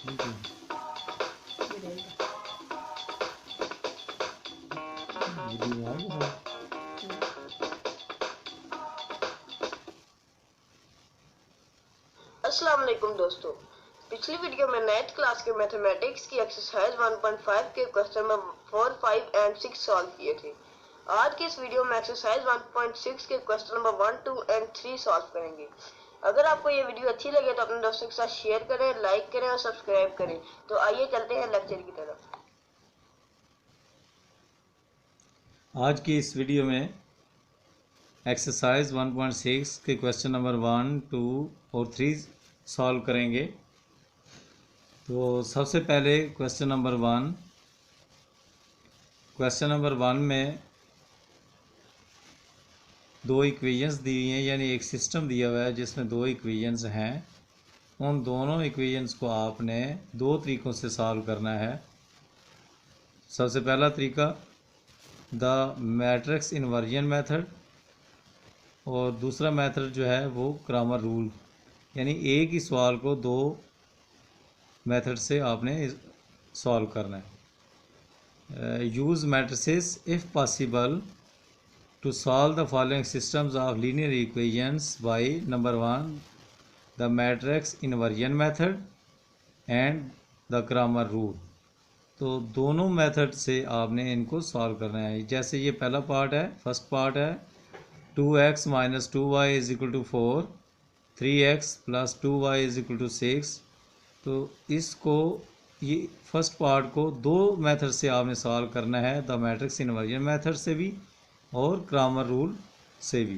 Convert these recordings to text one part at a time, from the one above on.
अस्सलाम वालेकुम दोस्तों, पिछली वीडियो में 9th क्लास के मैथमेटिक्स की एक्सरसाइज 1.5 के क्वेश्चन नंबर 4, 5 एंड 6 सॉल्व किए थे। आज की इस वीडियो में एक्सरसाइज 1.6 के क्वेश्चन नंबर 1, 2 एंड 3 सॉल्व करेंगे। अगर आपको ये वीडियो अच्छी लगे तो अपने दोस्तों के साथ शेयर करें, लाइक करें और सब्सक्राइब करें। तो आइए चलते हैं लेक्चर की तरफ। आज की इस वीडियो में एक्सरसाइज 1.6 के क्वेश्चन नंबर 1, 2 और 3 सॉल्व करेंगे। तो सबसे पहले क्वेश्चन नंबर 1 में दो इक्वेशंस दी हुई हैं, यानी एक सिस्टम दिया हुआ है जिसमें दो इक्वेशंस हैं। उन दोनों इक्वेशंस को आपने दो तरीक़ों से सॉल्व करना है। सबसे पहला तरीका द मैट्रिक्स इन्वर्जन मेथड और दूसरा मेथड जो है वो क्रैमर रूल, यानी एक ही सवाल को दो मेथड से आपने सॉल्व करना है। Use matrices if possible to solve the following systems of linear equations by number 1 the matrix inversion method and the Cramer rule. तो दोनों मेथड से आपने इनको सॉल्व करना है। जैसे ये पहला पार्ट है, फर्स्ट पार्ट है 2x minus 2y is equal to 4, 3x plus 2y is equal to 6। तो इसको ये फर्स्ट पार्ट को दो मेथड से आपने सॉल्व करना है, द मैट्रिक्स इन्वर्जन मेथड से भी और क्रैमर रूल से भी।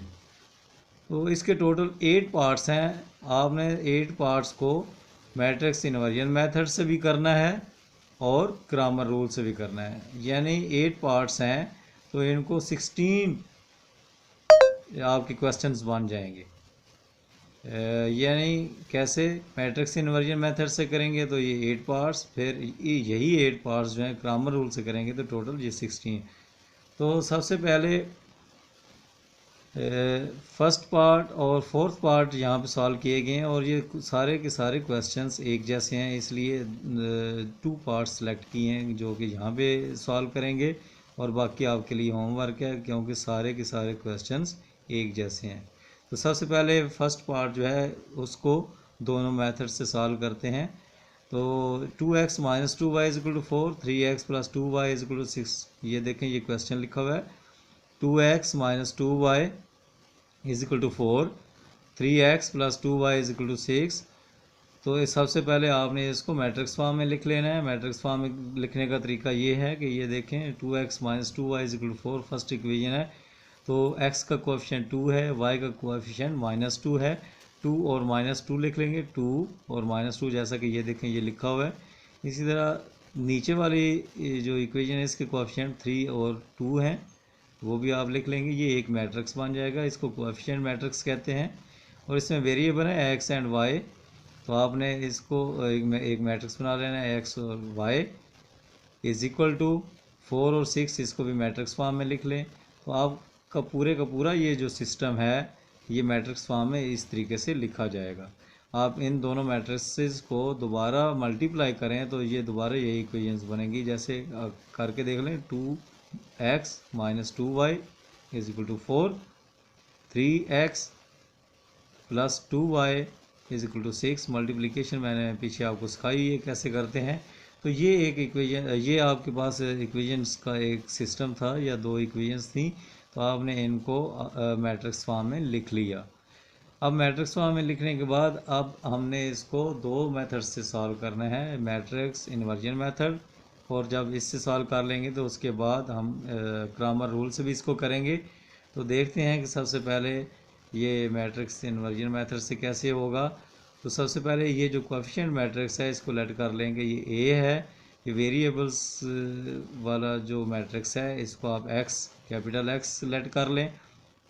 तो इसके टोटल 8 पार्ट्स हैं। आपने 8 पार्ट्स को मैट्रिक्स इन्वर्जन मेथड से भी करना है और क्रैमर रूल से भी करना है, यानी 8 पार्ट्स हैं। तो इनको 16 आपके क्वेश्चंस बन जाएंगे। यानी कैसे मैट्रिक्स इन्वर्जन मेथड से करेंगे तो ये 8 पार्ट्स, फिर यही 8 पार्ट्स जो हैं क्रैमर रूल से करेंगे तो टोटल ये 16। तो सबसे पहले फर्स्ट पार्ट और फोर्थ पार्ट यहाँ पे सॉल्व किए गए हैं और ये सारे के सारे क्वेश्चंस एक जैसे हैं, इसलिए 2 पार्ट्स सेलेक्ट किए हैं जो कि यहाँ पे सॉल्व करेंगे और बाकी आपके लिए होमवर्क है, क्योंकि सारे के सारे क्वेश्चंस एक जैसे हैं। तो सबसे पहले फर्स्ट पार्ट जो है उसको दोनों मेथड से सॉल्व करते हैं। तो 2x minus 2y is equal to 4, 3x plus 2y is equal to 6। ये देखें, ये क्वेश्चन लिखा हुआ है 2x minus 2y is equal to 4, 3x plus 2y is equal to 6। तो इस सबसे पहले आपने इसको मैट्रिक्स फॉर्म में लिख लेना है। मैट्रिक्स फॉर्म में लिखने का तरीका ये है कि ये देखें 2x minus 2y is equal to 4 first equation है। तो x का कोएफिशिएंट 2 है, y का कोएफिशिएंट -2 है। 2 और -2 लिख लेंगे, 2 और -2, जैसा कि ये देखें ये लिखा हुआ है। इसी तरह नीचे वाली जो इक्वेशन है इसके कोएफिशिएंट 3 और 2 हैं, वो भी आप लिख लेंगे। ये एक मैट्रिक्स बन जाएगा, इसको कोएफिशिएंट मैट्रिक्स कहते हैं। और इसमें वेरिएबल है x एंड y, तो आपने इसको एक मैट्रिक्स बना लेना है। x और y इज इक्वल टू 4 और 6, इसको भी मैट्रिक्स फॉर्म में लिख लें। तो आपका पूरे का पूरा ये जो सिस्टम है ये मैट्रिक्स फॉर्म में इस तरीके से लिखा जाएगा। आप इन दोनों मैट्रिक्सेस को दोबारा मल्टीप्लाई करें तो ये दोबारा यही इक्वेशंस बनेंगी। जैसे करके देख लें, 2x minus 2y is equal to 4, 3x plus 2y is equal to 6। Multiplication मैंने पीछे आपको सिखाई है कैसे करते हैं। तो ये एक इक्वेशन, ये आपके पास इक्वेशंस का एक सिस्टम था या दो इक्वेशंस थी, तो आपने इनको मैट्रिक्स फॉर्म में लिख लिया। अब मैट्रिक्स फॉर्म में लिखने के बाद अब हमने इसको दो मेथड से सॉल्व करना है, मैट्रिक्स इन्वर्जन मेथड, और जब इससे सॉल्व कर लेंगे तो उसके बाद हम क्रैमर रूल से भी इसको करेंगे। तो देखते हैं कि सबसे पहले ये मैट्रिक्स इन्वर्जन मेथड से कैसे होगा। तो सबसे पहले ये जो कोएफिशिएंट मैट्रिक्स है इसको लेट कर लेंगे। ये A है, ये वेरिएबल्स वाला जो मैट्रिक्स है इसको आप x, कैपिटल X लेट कर लें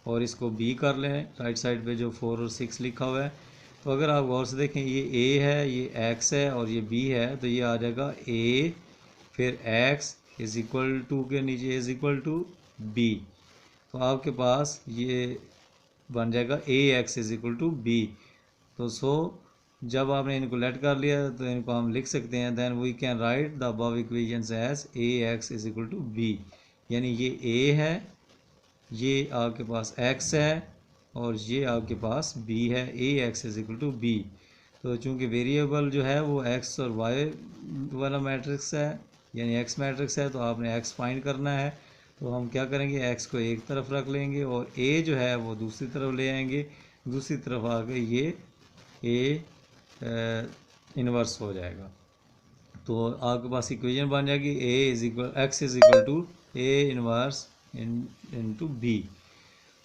और इसको B कर लें राइट साइड पे जो 4 और 6 लिखा हुआ है। तो अगर आप गौर से देखें, ये A है, ये x है और ये B है, तो ये आ जाएगा A फिर x इज इक्वल टू के नीचे इज इक्वल टू B। तो आपके पास ये बन जाएगा AX is equal to B। तो जब आपने इनको लेट कर लिया तो इनको हम लिख सकते हैं, then we can write the above equations as A X is equal to B, यानी ये ए है, ये आपके पास x है और ये आपके पास b है, A X is equal to B. तो चूंकि वेरिएबल जो है वो x और y वाला मैट्रिक्स है, यानी x मैट्रिक्स है, तो आपने x फाइंड करना है। तो हम क्या करेंगे, x को एक तरफ रख लेंगे और a जो है वो दूसरी तरफ ले आएंगे, दूसरी तरफ आके ये a इन्वर्स हो जाएगा। तो आपके पास इक्वेशन बन जाएगी x is equal to A inverse into B.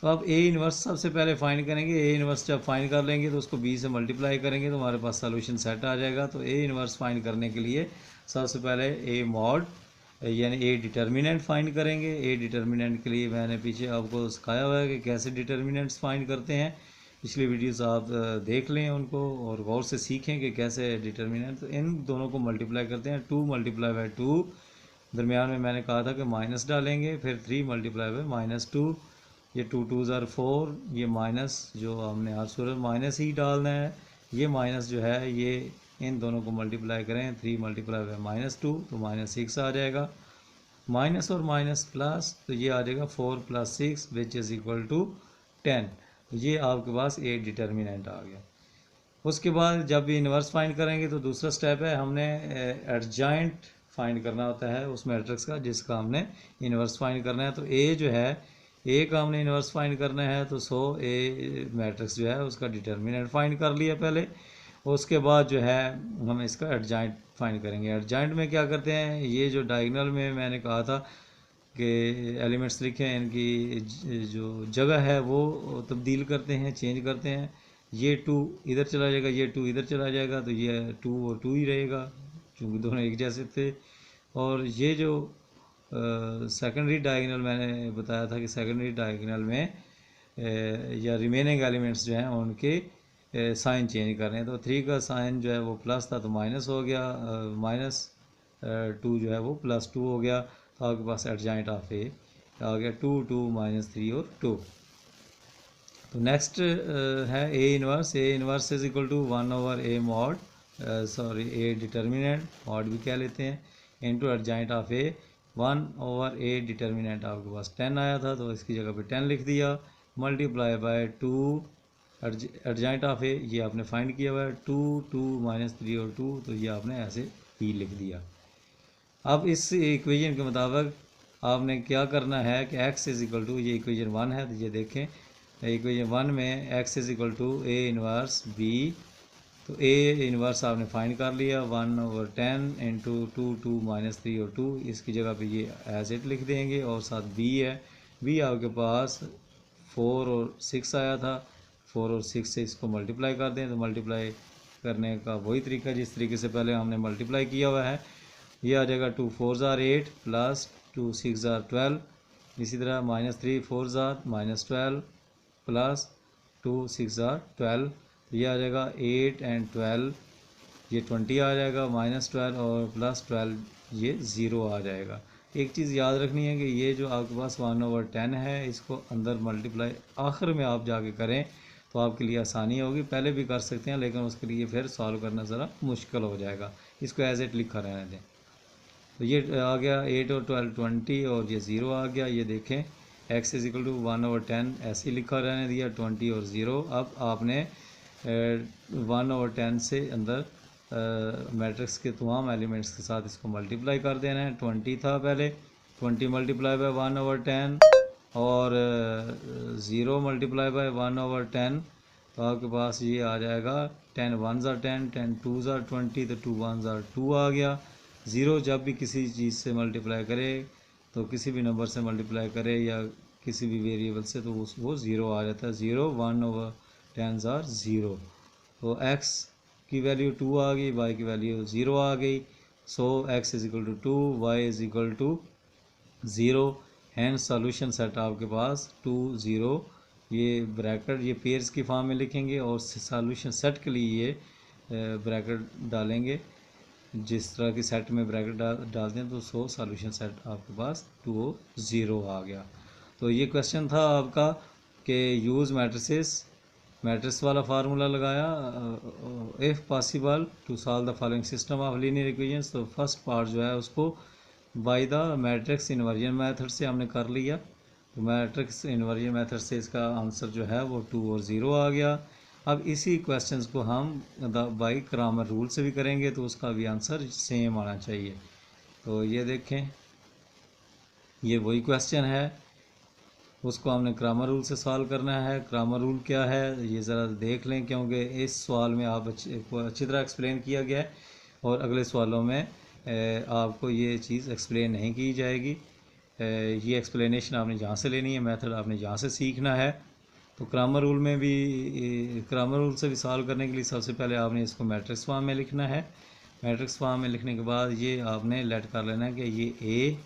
तो आप ए इन्वर्स सबसे पहले फाइंड करेंगे, ए इन्वर्स जब फाइंड कर लेंगे तो उसको बी से मल्टीप्लाई करेंगे तो हमारे पास सॉल्यूशन सेट आ जाएगा। तो ए इन्वर्स फाइंड करने के लिए सबसे पहले ए मॉड यानी ए डिटर्मिनेंट फाइंड करेंगे। ए डिटर्मिनेंट के लिए मैंने पीछे आपको सिखाया हुआ है कि कैसे डिटर्मिनेंट्स फाइंड करते हैं, पिछली वीडियोस आप देख लें उनको और गौर से सीखें कि कैसे डिटर्मिनेंट। तो इन दोनों को मल्टीप्लाई करते हैं, 2 मल्टीप्लाई बाई 2, दरमियान में मैंने कहा था कि माइनस डालेंगे, फिर 3 मल्टीप्लाई बाई -2, ये 2 2 ज़ार 4, ये माइनस जो हमने हर सूरत माइनस ही डालना है, ये माइनस जो है ये इन दोनों को मल्टीप्लाई करें, 3 मल्टीप्लाई बाई -2 तो -6 आ जाएगा, माइनस और माइनस प्लस तो ये आ जाएगा 4 + 6 विच इज़ इक्वल टू 10। ये आपके पास एक डिटर्मिनेंट आ गया। उसके बाद जब भी इन्वर्स फाइंड करेंगे तो दूसरा स्टेप है, हमने एडजॉइंट फाइंड करना होता है उस मैट्रिक्स का जिसका हमने इन्वर्स फाइंड करना है। तो ए जो है, ए का हमने इन्वर्स फाइंड करना है, तो सो ए मैट्रिक्स जो है उसका डिटर्मिनेंट फाइंड कर लिया पहले। उसके बाद जो है हम इसका एडजॉइंट फाइंड करेंगे। एडजॉइंट में क्या करते हैं, ये जो डायगोनल में मैंने कहा था कि एलिमेंट्स लिखे हैं, इनकी जो जगह है वो तब्दील करते हैं, चेंज करते हैं। ये 2 इधर चला जाएगा, ये 2 इधर चला जाएगा, तो ये 2 और 2 ही रहेगा क्योंकि दोनों एक जैसे थे। और ये जो सेकेंडरी डायगोनल मैंने बताया था कि सेकेंडरी डायगोनल में या रिमेनिंग एलिमेंट्स जो हैं उनके साइन चेंज कर रहे हैं। तो 3 का साइन जो है वो प्लस था तो माइनस हो गया, -2 जो है वो +2 हो गया। तो आपके पास एडजॉइंट ऑफ ए आ गया 2 2 -3 और 2। तो नेक्स्ट है A inverse. A inverse is equal to 1/a mod, sorry A determinant mod भी कह लेते हैं, into adjoint of A. 1/a determinant आपके पास 10 आया था तो इसकी जगह पे 10 लिख दिया, मल्टीप्लाई बाय 2 एडजॉइंट ऑफ ए, ये आपने फाइंड किया हुआ है 2 2 -3 और 2, तो ये आपने ऐसे ही लिख दिया। अब इस इक्वेशन के मुताबिक आपने क्या करना है कि x इज इक्वल टू, ये इक्वेशन 1 है तो ये देखें इक्वेशन 1 में x is equal to A inverse b। तो ए इन्वर्स आपने फाइंड कर लिया 1/10 इंटू 2 2 -3 और 2, इसकी जगह पे ये एज इट लिख देंगे और साथ b है। b आपके पास 4 और 6 आया था, 4 और 6 से इसको मल्टीप्लाई कर दें तो मल्टीप्लाई करने का वही तरीका जिस तरीके से पहले हमने मल्टीप्लाई किया हुआ है। ये आ जाएगा 2 4 ज़ार 8 प्लस 2 6 ज़ार 12, इसी तरह -3 4 ज़ार -12 प्लस 2 6 ज़ार 12, ये आ जाएगा 8 और 12, ये 20 आ जाएगा, -12 और +12 ये 0 आ जाएगा। एक चीज़ याद रखनी है कि ये जो आपके पास 1/10 है इसको अंदर मल्टीप्लाई आखिर में आप जाके करें तो आपके लिए आसानी होगी, पहले भी कर सकते हैं लेकिन उसके लिए फिर सॉल्व करना ज़रा मुश्किल हो जाएगा। इसको एज इट लिखा रहने दें। तो ये आ गया 8 और 12 20 और ये 0 आ गया। ये देखें x इज इक्वल टू 1/10 ऐसे ही लिखा रहने दिया 20 और 0। अब आपने 1/10 से अंदर मैट्रिक्स के तमाम एलिमेंट्स के साथ इसको मल्टीप्लाई कर देना है। 20 था पहले, 20 मल्टीप्लाई बाय 1/10 और 0 मल्टीप्लाई बाय 1/10, तो आपके पास ये आ जाएगा 10 1 ज़ार 10, 10 2 ज़ार 20, तो 2 1 ज़ार 2 आ गया। 0 जब भी किसी चीज़ से मल्टीप्लाई करे तो किसी भी नंबर से मल्टीप्लाई करे या किसी भी वेरिएबल से तो वो 0 आ जाता है। 0 1/10 ज़ार 0, तो x की वैल्यू 2 आ गई, y की वैल्यू 0 आ गई। So x is equal to 2, y is equal to 0, hence solution set आपके पास 2 0। ये ब्रैकेट ये पेयर्स की फॉर्म में लिखेंगे और सॉल्यूशन सेट के लिए ये ब्रैकेट डालेंगे, जिस तरह की सेट में ब्रैकेट डालते हैं तो सो सॉल्यूशन सेट आपके पास 2 0 आ गया। तो ये क्वेश्चन था आपका कि यूज़ मैट्रिसेस मैट्रिक्स वाला फार्मूला लगाया, if possible to solve the following system of linear equations. तो फर्स्ट पार्ट जो है उसको by the matrix inversion method से हमने कर लिया। तो मैट्रिक्स इन्वर्जन मेथड से इसका आंसर जो है वो 2 और 0 आ गया। अब इसी क्वेश्चंस को हम बाय क्रैमर रूल से भी करेंगे तो उसका भी आंसर सेम आना चाहिए। तो ये देखें, ये वही क्वेश्चन है, उसको हमने क्रैमर रूल से सॉल्व करना है। क्रैमर रूल क्या है ये ज़रा देख लें, क्योंकि इस सवाल में आप अच्छी तरह एक्सप्लेन किया गया है और अगले सवालों में आपको ये चीज़ एक्सप्लेन नहीं की जाएगी। ये एक्सप्लेनेशन आपने जहाँ से लेनी है, मेथड आपने जहाँ से सीखना है। तो क्रैमर रूल में भी, क्रैमर रूल से भी सॉल्व करने के लिए सबसे पहले आपने इसको मैट्रिक्स फॉर्म में लिखना है। मैट्रिक्स फॉर्म में लिखने के बाद ये आपने लेट कर लेना है कि ये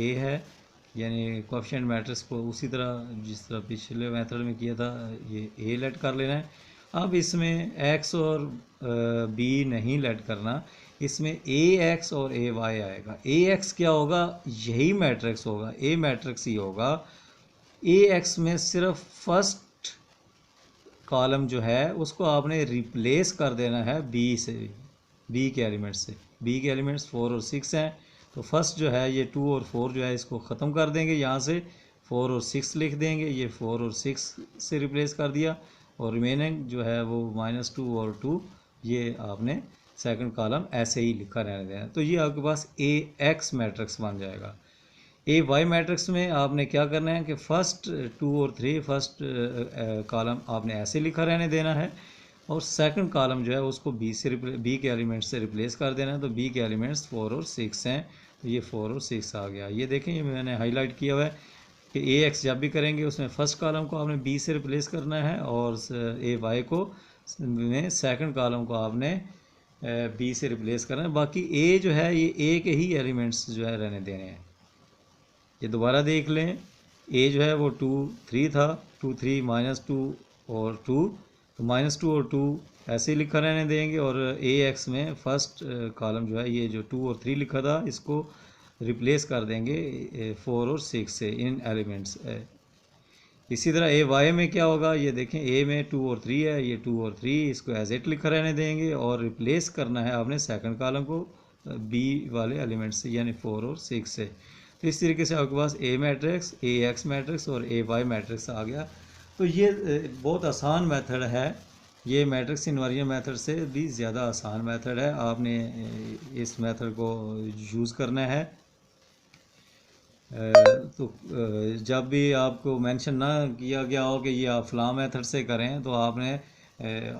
ए है, यानी कोएफिशिएंट मैट्रिक्स को उसी तरह जिस तरह पिछले मेथड में किया था ये ए लेट कर लेना है। अब इसमें एक्स और बी नहीं लेट करना, इसमें ए एक्स और ए वाई आएगा। ए एक्स क्या होगा, यही मैट्रिक्स होगा, ए मैट्रिक्स ही होगा। ए एक्स में सिर्फ फर्स्ट कॉलम जो है उसको आपने रिप्लेस कर देना है बी से, बी के एलिमेंट्स से। बी के एलिमेंट्स 4 और 6 हैं, तो फर्स्ट जो है ये 2 और 4 जो है इसको ख़त्म कर देंगे, यहाँ से 4 और 6 लिख देंगे। ये 4 और 6 से रिप्लेस कर दिया और रिमेनिंग जो है वो -2 और 2, ये आपने सेकंड कॉलम ऐसे ही लिखा रहने देना। तो ये आपके पास ए एक्स मैट्रिक्स बन जाएगा। ए वाई मैट्रिक्स में आपने क्या करना है कि फर्स्ट 2 और 3 फर्स्ट कॉलम आपने ऐसे लिखा रहने देना है और सेकंड कॉलम जो है उसको बी के एलिमेंट्स से रिप्लेस कर देना है। तो बी के एलिमेंट्स 4 और 6 हैं, तो ये 4 और 6 आ गया। ये देखें, ये मैंने हाईलाइट किया हुआ है कि ए एक्स जब भी करेंगे उसमें फर्स्ट कॉलम को आपने बी से रिप्लेस करना है और ए वाई को में सेकंड कॉलम को आपने बी से रिप्लेस करना है। बाकी ए जो है ये ए के ही एलिमेंट्स जो है रहने देने हैं। ये दोबारा देख लें, ए जो है वो 2 3 था, 2 3 -2 और 2, तो -2 और 2 ऐसे ही लिखा रहने देंगे और ए एक्स में फर्स्ट कॉलम जो है ये जो 2 और 3 लिखा था इसको रिप्लेस कर देंगे 4 और 6 से इन एलिमेंट्स। इसी तरह ए वाई में क्या होगा, ये देखें, ए में 2 और 3 है, ये 2 और 3 इसको एज इट लिखा रहने देंगे और रिप्लेस करना है आपने सेकंड कॉलम को बी वाले एलिमेंट्स से, यानी 4 और 6 से। तो इस तरीके से आपके पास ए मैट्रिक्स, ए एक्स मैट्रिक्स और ए वाई मैट्रिक्स आ गया। तो ये बहुत आसान मेथड है, ये मैट्रिक्स इन्वर्जन मेथड से भी ज़्यादा आसान मेथड है। आपने इस मेथड को यूज़ करना है। तो जब भी आपको मेंशन ना किया गया हो कि ये आप फ़लाँ मेथड से करें तो आपने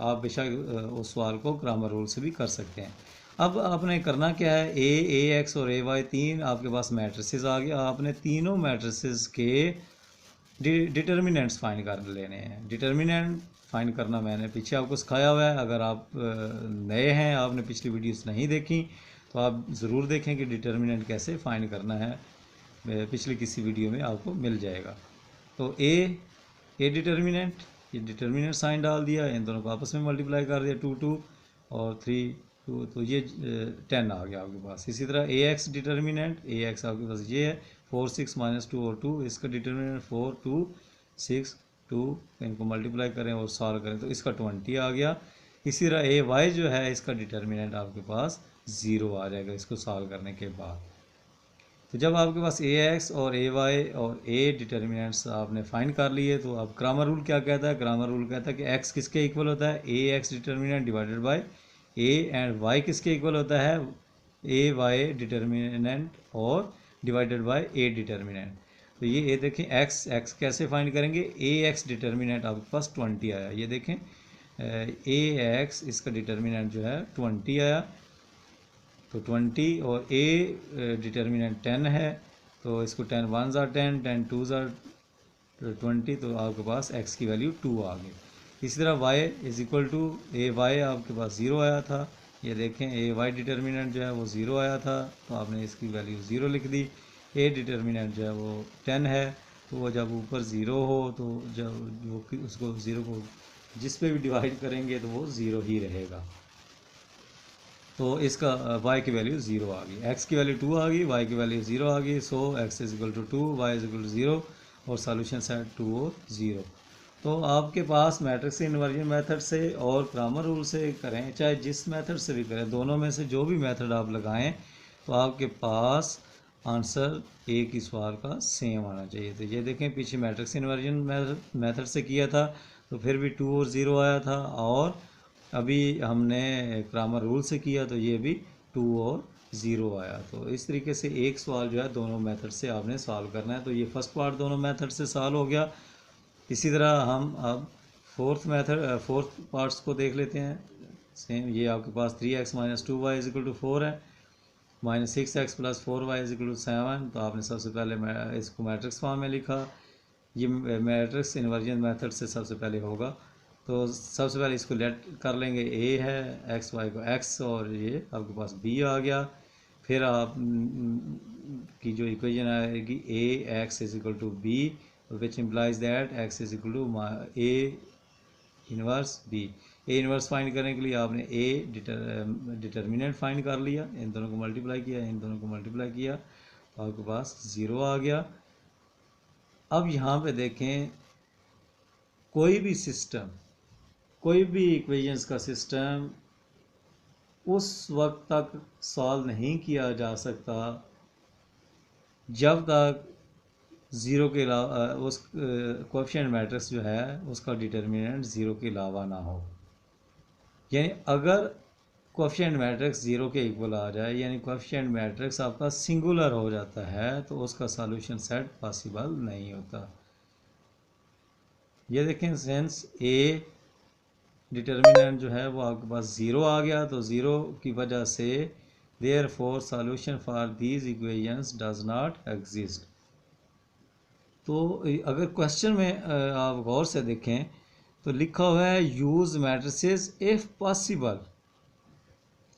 आप बेशक उस सवाल को क्रैमर रूल से भी कर सकते हैं। अब आपने करना क्या है, ए एक्स और ए वाई तीन आपके पास मैट्रिसेस आ गया। आपने तीनों मैट्रिसेस के डिटर्मिनेंट्स फाइंड कर लेने हैं। डिटर्मिनेंट फाइंड करना मैंने पीछे आपको सिखाया हुआ है। अगर आप नए हैं, आपने पिछली वीडियोस नहीं देखी, तो आप ज़रूर देखें कि डिटर्मिनेंट कैसे फाइंड करना है, पिछली किसी वीडियो में आपको मिल जाएगा। तो ए डिटर्मिनेंट, ये डिटर्मिनेंट साइन डाल दिया, इन दोनों को आपस में मल्टीप्लाई कर दिया, 2 2 और 3 2, तो ये 10 आ गया आपके पास। इसी तरह ए एक्स डिटर्मिनेंट, ए एक्स आपके पास ये है 4 6 -2 और 2, इसका डिटर्मिनेंट 4 2 6 2, इनको मल्टीप्लाई करें और सॉल्व करें तो इसका 20 आ गया। इसी तरह ए वाई जो है इसका डिटर्मिनेंट आपके पास 0 आ जाएगा इसको सॉल्व करने के बाद। तो जब आपके पास ए एक्स और ए वाई और ए डिटर्मिनेंट्स आपने फाइंड कर लिए, तो अब क्रैमर रूल क्या कहता है? क्रैमर रूल कहता है कि एक्स किसके इक्वल होता है? A x determinant divided by A, and Y किसके इक्वल होता है? ए वाई डिटर्मिनेंट और डिवाइडेड बाय ए डिटर्मिनेंट। तो ये देखें, एक्स कैसे फाइंड करेंगे? ए एक्स डिटर्मिनेंट आपके पास 20 आया। ये देखें, ए एक्स इसका डिटर्मिनेंट जो है 20 आया, तो 20 और ए डिटर्मिनेंट 10 है, तो इसको 10 1 are 10 10 2 are 20, तो आपके पास x की वैल्यू 2 आ गई। इसी तरह y is equal to A Y आपके पास 0 आया था। ये देखें, ए वाई डिटर्मिनेंट जो है वो 0 आया था, तो आपने इसकी वैल्यू 0 लिख दी। ए डिटर्मिनेंट जो है वो 10 है, तो वो जब ऊपर 0 हो तो जब वो उसको 0 को जिस पे भी डिवाइड करेंगे तो वो 0 ही रहेगा। तो इसका y की वैल्यू 0 आ गई, x की वैल्यू 2 आ गई, y की वैल्यू 0 आ गई। So x is equal to 2, y is equal to 0 और सॉल्यूशन है 2 और 0। तो आपके पास मैट्रिक्स इन्वर्जन मेथड से और क्रैमर रूल से करें, चाहे जिस मेथड से भी करें, दोनों में से जो भी मेथड आप लगाएं तो आपके पास आंसर एक ही सवाल का सेम आना चाहिए। तो ये देखें, पीछे मैट्रिक्स इन्वर्जन मेथड से किया था तो फिर भी 2 और 0 आया था, और अभी हमने क्रैमर रूल से किया तो ये भी 2 और 0 आया। तो इस तरीके से एक सवाल जो है दोनों मेथड से आपने सॉल्व करना है। तो ये फर्स्ट पार्ट दोनों मेथड से सॉल्व हो गया। इसी तरह हम अब फोर्थ पार्ट्स को देख लेते हैं। सेम, ये आपके पास 3x - 2y = 4 है, -6x + 4y = 7। तो आपने सबसे पहले इसको मैट्रिक्स फॉर्म में लिखा। ये मैट्रिक्स इन्वर्जन मेथड से सबसे पहले होगा। तो सबसे पहले इसको लेट कर लेंगे, a है, x y को x, और ये आपके पास b आ गया। फिर आप की जो इक्वेशन आएगी ax = b, which implies that x = a inverse b। a inverse find करने के लिए आपने a डिटर्मिनेंट फाइंड कर लिया, इन दोनों को मल्टीप्लाई किया, इन दोनों को मल्टीप्लाई किया, तो आपके पास 0 आ गया। अब यहाँ पे देखें, कोई भी सिस्टम, कोई भी इक्वेशंस का सिस्टम उस वक्त तक सॉल्व नहीं किया जा सकता जब तक 0 के अलावा उस कोएफिशिएंट मैट्रिक्स जो है उसका डिटर्मिनेंट 0 के अलावा ना हो। यानी अगर कोएफिशिएंट मैट्रिक्स 0 के इक्वल आ जाए, यानी कोएफिशिएंट मैट्रिक्स आपका सिंगुलर हो जाता है, तो उसका सॉल्यूशन सेट पॉसिबल नहीं होता। ये देखें, सेंस ए डिटर्मिनेंट जो है वो आपके पास 0 आ गया, तो 0 की वजह से therefore solution for these equations does not exist. तो अगर क्वेश्चन में आप गौर से देखें तो लिखा हुआ है यूज़ मैट्रिसेस इफ़ पॉसिबल,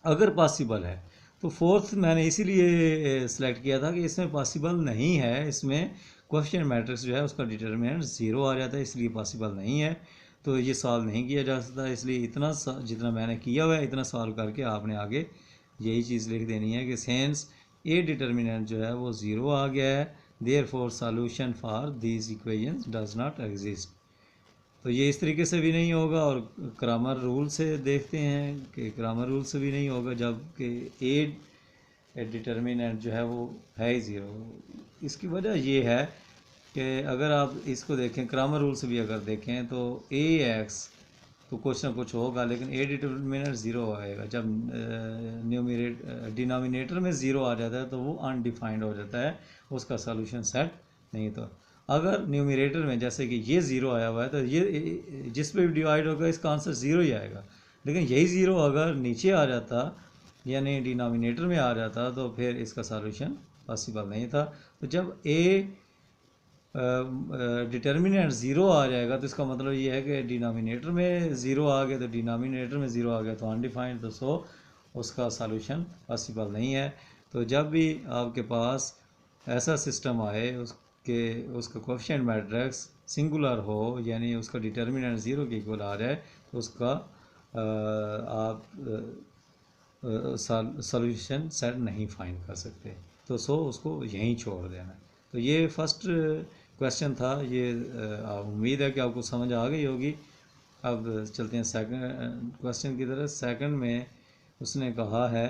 अगर पॉसिबल है। तो फोर्थ मैंने इसीलिए सिलेक्ट किया था कि इसमें पॉसिबल नहीं है, इसमें क्वेश्चन मैट्रिक्स जो है उसका डिटर्मिनेंट 0 आ जाता है, इसलिए पॉसिबल नहीं है, तो ये सॉल्व नहीं किया जा सकता। इसलिए इतना जितना मैंने किया हुआ है इतना सॉल्व करके आपने आगे यही चीज़ लिख देनी है कि सेंस ए डिटर्मिनेंट जो है वो 0 आ गया है, therefore solution for these equations does not exist. तो ये इस तरीके से भी नहीं होगा, और क्रैमर रूल से देखते हैं कि क्रैमर रूल से भी नहीं होगा जब कि ए डिटर्मिनेंट जो है वो है ही 0। इसकी वजह ये है कि अगर आप इसको देखें क्रैमर रूल से भी अगर देखें तो ए एक्स तो कुछ ना कुछ होगा, लेकिन ए डिटर्मिनेंट 0 आएगा। जब डिनोमिनेटर में 0 आ जाता है तो वो अनडिफाइंड हो जाता है, उसका सॉल्यूशन सेट नहीं। तो अगर न्यूमरेटर में जैसे कि ये 0 आया हुआ है तो ये जिस पे भी डिवाइड होगा इसका आंसर 0 ही आएगा, लेकिन यही 0 अगर नीचे आ जाता यानी डिनोमिनेटर में आ जाता तो फिर इसका सॉल्यूशन पॉसिबल नहीं था। तो जब ए डिटर्मिनेंट 0 आ जाएगा तो इसका मतलब ये है कि डिनोमिनेटर में 0 आ गया, तो डिनोमिनेटर में 0 आ गया तो अनडिफाइंड, तो सो उसका सॉल्यूशन पॉसिबल नहीं है। तो जब भी आपके पास ऐसा सिस्टम आए उसका कोएफिशिएंट मैट्रिक्स सिंगुलर हो, यानी उसका डिटर्मिनेंट 0 के इक्वल आ जाए, तो उसका आप सॉल्यूशन सेट नहीं फाइंड कर सकते, तो सो उसको यहीं छोड़ देना। तो ये फर्स्ट क्वेश्चन था, ये उम्मीद है कि आपको समझ आ गई होगी। अब चलते हैं सेकंड क्वेश्चन की तरफ। सेकंड में उसने कहा है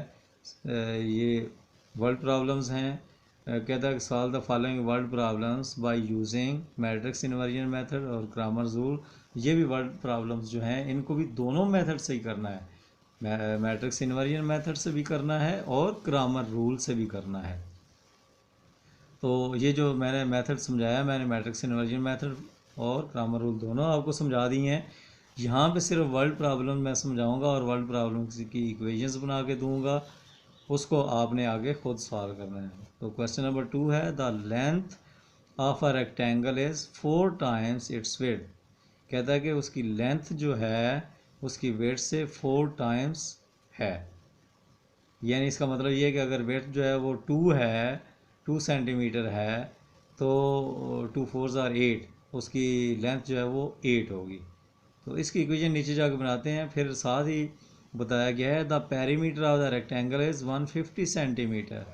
ये वर्ड प्रॉब्लम्स हैं, कहता है solve the following word problems by using matrix inversion method और क्रैमर रूल। ये भी वर्ड प्रॉब्लम्स जो हैं इनको भी दोनों मेथड से ही करना है, मैट्रिक्स इन्वर्जन मेथड से भी करना है और क्रैमर रूल से भी करना है। तो ये जो मैंने मेथड समझाया, मैंने मैट्रिक्स इन्वर्जन मेथड और क्रैमर रूल दोनों आपको समझा दी हैं। यहाँ पे सिर्फ वर्ड प्रॉब्लम मैं समझाऊंगा और वर्ड प्रॉब्लम की इक्वेशंस बना के दूंगा, उसको आपने आगे खुद सॉल्व करना है। तो क्वेश्चन नंबर 2 है, the length of a rectangle is 4 times its width. कहता है कि उसकी लेंथ जो है उसकी वेट से 4 टाइम्स है, यानी इसका मतलब ये है कि अगर वेट जो है वो 2 है, 2 सेंटीमीटर है, तो 2 4s are 8, उसकी लेंथ जो है वो 8 होगी। तो इसकी इक्वेशन नीचे जाकर बनाते हैं। फिर साथ ही बताया गया है the perimeter of the rectangle is 150 centimetre,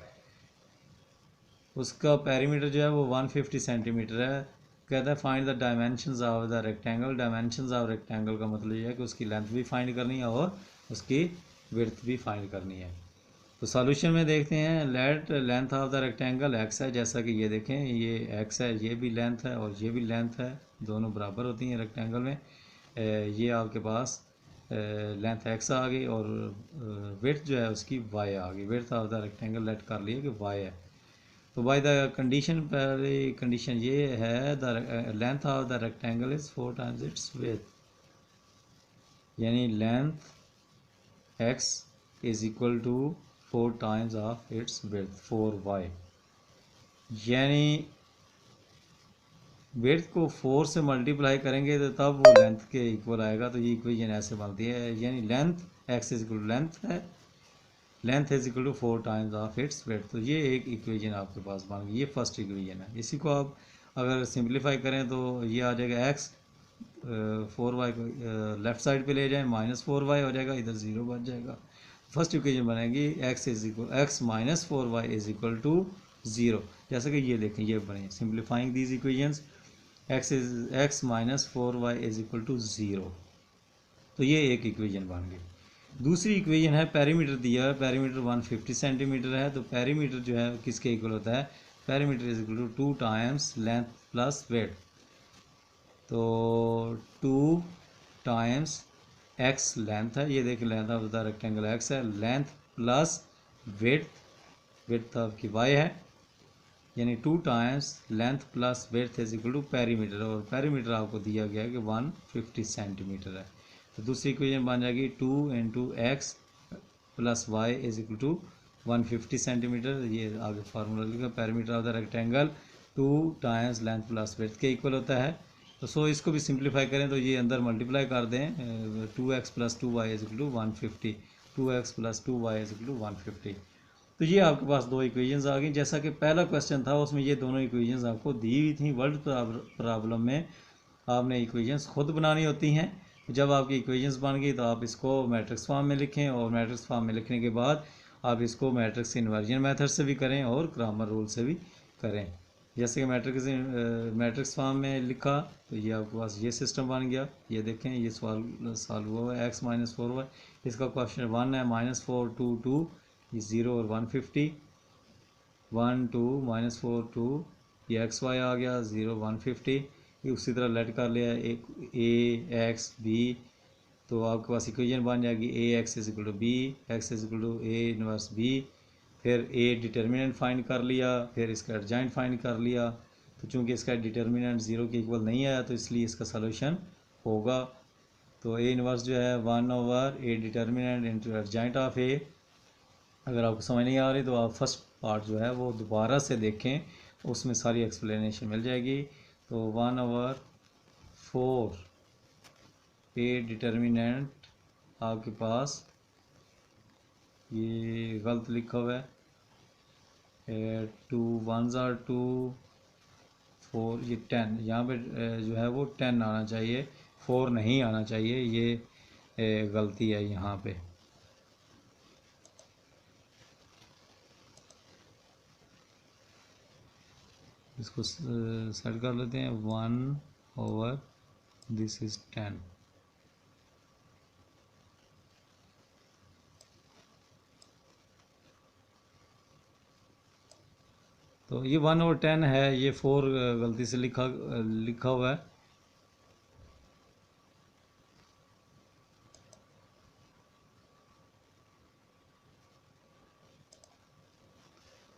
उसका पेरीमीटर जो है वो 150 सेंटीमीटर है। कहता है find the dimensions of the rectangle. Dimensions of rectangle का मतलब ये है कि उसकी लेंथ भी फाइंड करनी है और उसकी विड्थ भी फाइंड करनी है। तो सॉल्यूशन में देखते हैं, late length of the rectangle x है, जैसा कि ये देखें ये एक्स है, ये भी लेंथ है और ये भी लेंथ है, दोनों बराबर होती हैं रेक्टेंगल में। ये आपके पास लेंथ एक्स आ गई और विड्थ जो है उसकी वाई आ गई। Width of the rectangle let कर लिए कि वाई है। तो बाय द कंडीशन, पहली कंडीशन ये है the length of the rectangle is 4 times its width, यानी length X is equal to 4 times of its width 4y, यानी विड्थ को 4 से मल्टीप्लाई करेंगे तो तब वो लेंथ के इक्वल आएगा। तो ये इक्वेशन ऐसे बनती है, यानी length X is equal to length है, length is equal to 4 times of its width. तो ये एक इक्वेशन आपके पास बन गई, ये फर्स्ट इक्वेशन है। इसी को आप अगर सिंप्लीफाई करें तो ये आ जाएगा एक्स 4y को लेफ्ट साइड पे ले जाएं, -4y हो जाएगा, इधर 0 बच जाएगा। फर्स्ट इक्वेशन बनेगी x minus 4y is equal to 0। जैसा कि ये देखें ये बने, simplifying these equations x minus 4y is equal to 0। तो ये एक इक्वेशन बन गई। दूसरी इक्वेशन है, पेरीमीटर दिया है, पेरीमीटर 150 सेंटीमीटर है। तो पेरीमीटर जो है किसके इक्वल होता है, perimeter is equal to 2 times length plus width. तो 2 टाइम्स एक्स लेंथ है, ये देखिए length of the rectangle x है, लेंथ प्लस विड्थ आपकी वाई है, यानी 2 times length plus width is equal to perimeter, और पेरीमीटर आपको दिया गया है कि 150 सेंटीमीटर है। तो दूसरी इक्वेशन बन जाएगी 2 into x plus y is equal to 150 centimetre. ये आगे फार्मूला लिखा, perimeter of the rectangle 2 times length plus width के इक्वल होता है। तो सो इसको भी सिंप्लीफाई करें तो ये अंदर मल्टीप्लाई कर दें, 2x plus 2y is equal to 150, 2x plus 2y is equal to 150। तो ये आपके पास दो इक्वेशंस आ गई। जैसा कि पहला क्वेश्चन था उसमें ये दोनों इक्वेशंस आपको दी हुई थी। वर्ड प्रॉब्लम में आपने इक्वेशंस खुद बनानी होती हैं। जब आपकी इक्वेशंस बन गई तो आप इसको मैट्रिक्स फॉर्म में लिखें, और मैट्रिक्स फॉर्म में लिखने के बाद आप इसको मैट्रिक्स इन्वर्जन मेथड से भी करें और ग्रामर रूल से भी करें। जैसे कि मैट्रिक्स फॉर्म में लिखा तो ये आपके पास ये सिस्टम बन गया। ये देखें ये सॉल्व हुआ है, एक्स माइनस 4y, इसका क्वेश्चन 1 है, -4 2 2, ये 0 और 150, 1 2 -4 2, ये एक्स वाई आ गया, 0 150। ये उसी तरह लेट कर लिया एक ए एक्स बी, तो आपके पास इक्वेशन बन जाएगी A X is equal to B, X is equal to A inverse B. फिर ए डिटर्मिनेंट फाइंड कर लिया, फिर इसका एडजॉइंट फाइंड कर लिया। तो चूंकि इसका डिटर्मिनेंट 0 के इक्वल नहीं आया तो इसलिए इसका सलूशन होगा। तो ए इनवर्स जो है 1 over A determinant into adjoint of A. अगर आपको समझ नहीं आ रही तो आप फर्स्ट पार्ट जो है वो दोबारा से देखें, उसमें सारी एक्सप्लेनेशन मिल जाएगी। तो 1/4 ए डिटर्मिनेंट आपके पास ये गलत लिखा हुआ है, 2 1s are 2 4, ये 10 यहाँ पे जो है वो 10 आना चाहिए, 4 नहीं आना चाहिए, ये गलती है यहाँ पे। इसको सेट कर लेते हैं, 1 ओवर दिस इज 10। तो ये 1 ओवर 10 है, ये 4 गलती से लिखा हुआ है।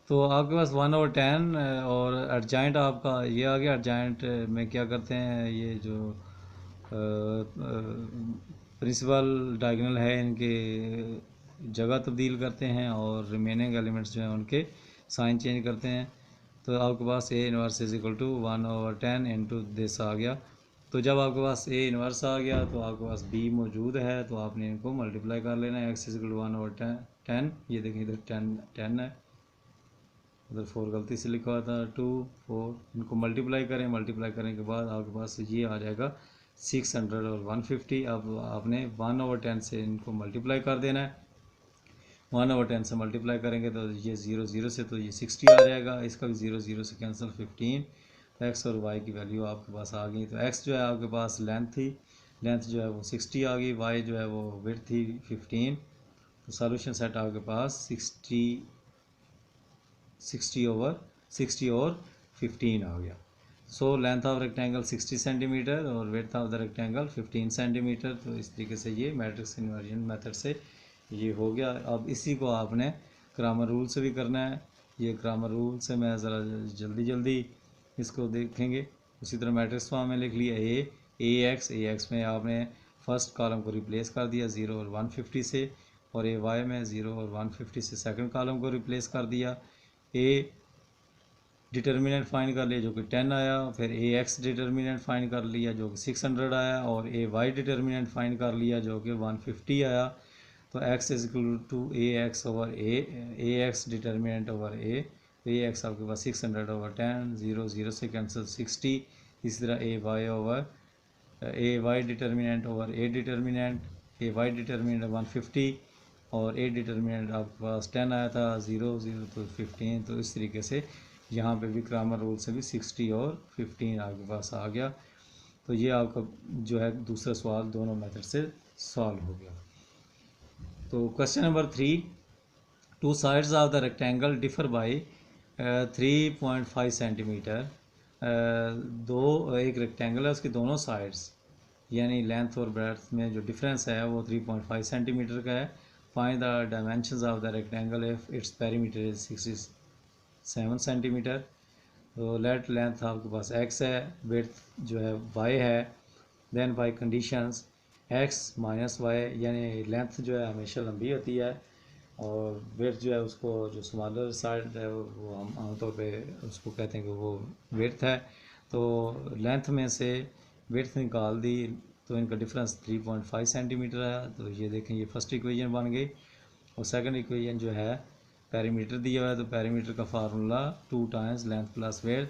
तो आपके पास 1 ओवर 10 और एडजॉइंट आपका ये आ गया। एडजॉइंट में क्या करते हैं, ये जो प्रिंसिपल डायगोनल है इनके जगह तब्दील करते हैं और रिमेनिंग एलिमेंट्स जो हैं उनके साइन चेंज करते हैं। तो आपके पास A inverse is equal to 1 over 10 into this आ गया। तो जब आपके पास ए इनवर्स आ गया तो आपके पास बी मौजूद है, तो आपने इनको मल्टीप्लाई कर लेना है। X is equal to 1 over 10, ये देखें इधर 10 है, उधर 4 गलती से लिखा हुआ था, 2 4, इनको मल्टीप्लाई करें। मल्टीप्लाई करने के बाद आपके पास ये आ जाएगा 600 और 150। अब आपने 1 ओवर 10 से इनको मल्टीप्लाई कर देना है। 1 ओवर 10 से मल्टीप्लाई करेंगे तो ये 0 0 से तो ये 60 आ जाएगा, इसका भी 0 0 से कैंसिल 15। एक्स और वाई की वैल्यू आपके पास आ गई। तो एक्स जो है आपके पास लेंथ थी, लेंथ जो है वो 60 आ गई, वाई जो है वो विड्थ थी 15। तो सॉल्यूशन सेट आपके पास 60 और 15 आ गया। So length of rectangle 60 centimetre और width of the rectangle 15 centimetre. तो इस तरीके से ये मैट्रिक्स इन्वर्जन मेथड से ये हो गया। अब इसी को आपने क्रामर रूल से भी करना है। ये क्रामर रूल से मैं ज़रा जल्दी इसको देखेंगे। उसी तरह मैट्रिक्स फॉर्म में लिख लिया ए एक्स में आपने फर्स्ट कॉलम को रिप्लेस कर दिया 0 और 150 से, और ए वाई में 0 और 150 से सेकंड कॉलम को रिप्लेस कर दिया। ए डिटर्मिनेंट फाइंड कर लिया जो कि 10 आया, फिर ए एक्स डिटर्मिनेंट फाइंड कर लिया जो कि 600 आया, और ए वाई डिटर्मिनेंट फाइंड कर लिया जो कि 150 आया। तो x is equal to A x over A x determinant over A x आपके पास 600 ओवर 10, 0 0 से कैंसिल 60। इसी तरह ए वाई डिटर्मिनेंट ओवर ए वाई डिटर्मिनेंट 150 और ए डिटर्मिनेंट आपके पास 10 आया था, 0 0 तो 15। तो इस तरीके से यहाँ पे भी क्रामर रूल से भी 60 और 15 आपके पास आ गया। तो ये आपका जो है दूसरा सवाल दोनों मेथड से सॉल्व हो गया। तो question number 3, two sides of the rectangle differ by 3.5 centimetre. एक रेक्टेंगल है, उसकी दोनों साइड्स यानी लेंथ और ब्रेड्थ में जो डिफरेंस है वो 3.5 सेंटीमीटर का है। Find the dimensions of the rectangle if its perimeter is 67 centimetre. तो लेट लेंथ आपके पास x है, विड्थ जो है y है। Then by conditions x minus y, यानी लेंथ जो है हमेशा लंबी होती है और विड्थ जो है उसको जो स्मॉलर साइड है वो हम आमतौर पे उसको कहते हैं कि वो विड्थ है। तो लेंथ में से विड्थ निकाल दी तो इनका डिफरेंस 3.5 सेंटीमीटर है। तो ये देखें ये फर्स्ट इक्वेशन बन गई। और सेकंड इक्वेशन जो है पेरीमीटर दिया हुआ है, तो पेरीमीटर का formula 2 times length plus width.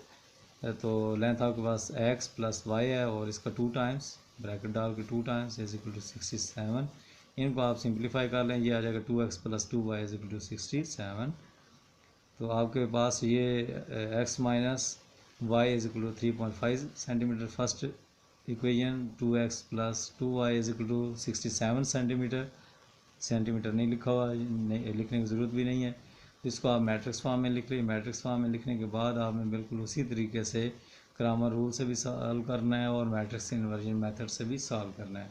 तो लेंथ आपके पास x प्लस वाई है और इसका 2 टाइम्स ब्रैकेट डाल के 2 टाइम्स इज इक्वल टू 67। इनको आप सिंप्लीफाई कर लें, ये आ जाएगा 2x plus 2y is equal to 67। तो आपके पास ये x minus y is equal to 3.5 centimetre first equation, 2x plus 2y is equal to 67 centimetre नहीं लिखा हुआ, नहीं लिखने की ज़रूरत भी नहीं है। तो इसको आप मैट्रिक्स फॉर्म में लिख लीजिए। मैट्रिक्स फॉर्म में लिखने के बाद आपने बिल्कुल उसी तरीके से क्रामर रूल से भी सॉल्व करना है और मैट्रिक्स इन्वर्जन मेथड से भी सॉल्व करना है।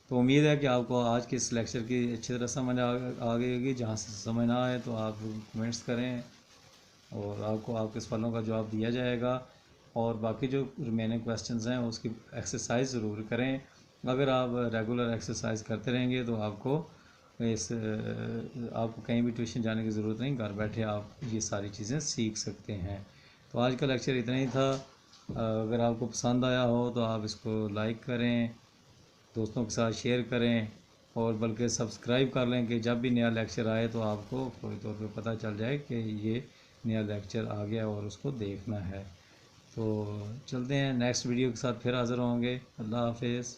तो उम्मीद है कि आपको आज के इस लेक्चर की अच्छी तरह समझ आ गई होगी। जहाँ से समझ ना आए तो आप कमेंट्स करें और आपको आपके सवालों का जवाब दिया जाएगा। और बाकी जो रिमेनिंग क्वेश्चंस हैं उसकी एक्सरसाइज ज़रूर करें। अगर आप रेगुलर एक्सरसाइज करते रहेंगे तो आपको कहीं भी ट्यूशन जाने की ज़रूरत नहीं, घर बैठे आप ये सारी चीज़ें सीख सकते हैं। तो आज का लेक्चर इतना ही था। अगर आपको पसंद आया हो तो आप इसको लाइक करें, दोस्तों के साथ शेयर करें और बल्कि सब्सक्राइब कर लें कि जब भी नया लेक्चर आए तो आपको फौरी तौर पे पता चल जाए कि ये नया लेक्चर आ गया और उसको देखना है। तो चलते हैं नेक्स्ट वीडियो के साथ फिर हाज़िर होंगे। अल्लाह हाफिज़।